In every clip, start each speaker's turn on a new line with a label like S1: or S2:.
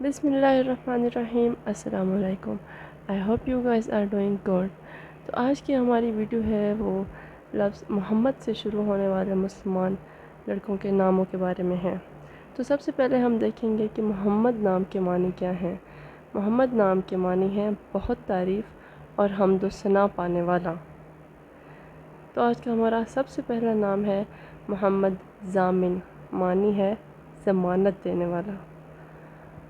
S1: بسم اللہ الرحمن الرحیم۔ السلام علیکم۔ I hope you guys are doing good. تو آج کی ہماری ویڈیو ہے وہ لفظ محمد سے شروع ہونے والے مسلمان لڑکوں کے ناموں کے بارے میں ہے۔ تو سب سے پہلے ہم دیکھیں گے کہ محمد نام کے معنی کیا ہیں۔ محمد نام کے معنی ہے بہت تعریف اور حمد و ثنا پانے والا۔ تو آج کا ہمارا سب سے پہلا نام ہے محمد ضامن، معنی ہے ضمانت دینے والا۔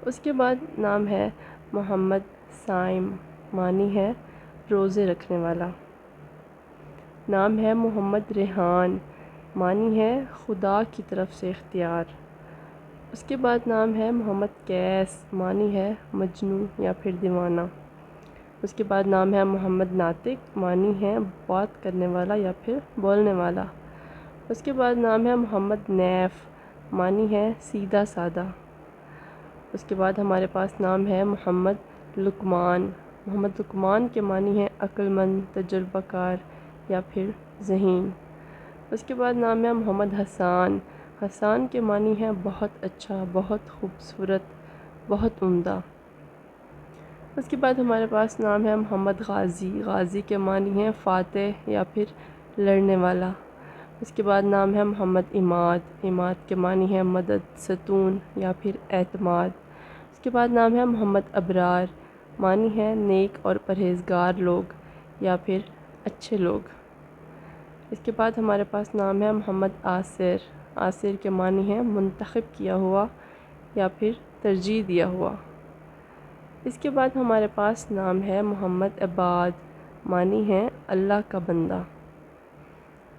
S1: اس کے بعد نام ہے محمد صائم، معنی ہے روزے رکھنے والا۔ نام ہے محمد ریحان، معنی ہے خدا کی طرف سے اختیار۔ اس کے بعد نام ہے محمد قیس، معنی ہے مجنوں یا پھر دیوانہ۔ اس کے بعد نام ہے محمد ناطق، معنی ہے بات کرنے والا یا پھر بولنے والا۔ اس کے بعد نام ہے محمد نیف، معنی ہے سیدھا سادہ۔ اس کے بعد ہمارے پاس نام ہے محمد لقمان۔ محمد لقمان کے معنی ہے عقل مند، تجربہ کار یا پھر ذہین۔ اس کے بعد نام ہے محمد حسان۔ حسان کے معنی ہے بہت اچھا، بہت خوبصورت، بہت عمدہ۔ اس کے بعد ہمارے پاس نام ہے محمد غازی۔ غازی کے معنی ہے فاتح یا پھر لڑنے والا۔ اس کے بعد نام ہے محمد عماد۔ عماد کے معنی ہے مدد، ستون یا پھر اعتماد۔ اس کے بعد نام ہے محمد ابرار، معنی ہے نیک اور پرہیزگار لوگ یا پھر اچھے لوگ۔ اس کے بعد ہمارے پاس نام ہے محمد آصر۔ آصر کے معنی ہے منتخب کیا ہوا یا پھر ترجیح دیا ہوا۔ اس کے بعد ہمارے پاس نام ہے محمد عباد، معنی ہے اللہ کا بندہ۔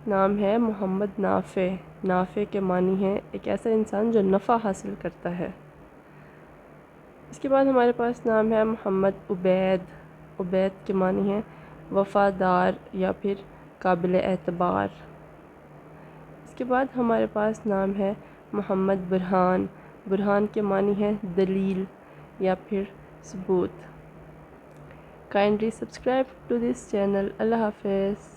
S1: نام ہے محمد نافع۔ نافع کے معنی ہے ایک ایسا انسان جو نفع حاصل کرتا ہے۔ اس کے بعد ہمارے پاس نام ہے محمد عبید۔ عبید کے معنی ہے وفادار یا پھر قابل اعتبار۔ اس کے بعد ہمارے پاس نام ہے محمد برہان۔ برہان کے معنی ہے دلیل یا پھر ثبوت۔ Kindly subscribe to this channel. اللہ حافظ۔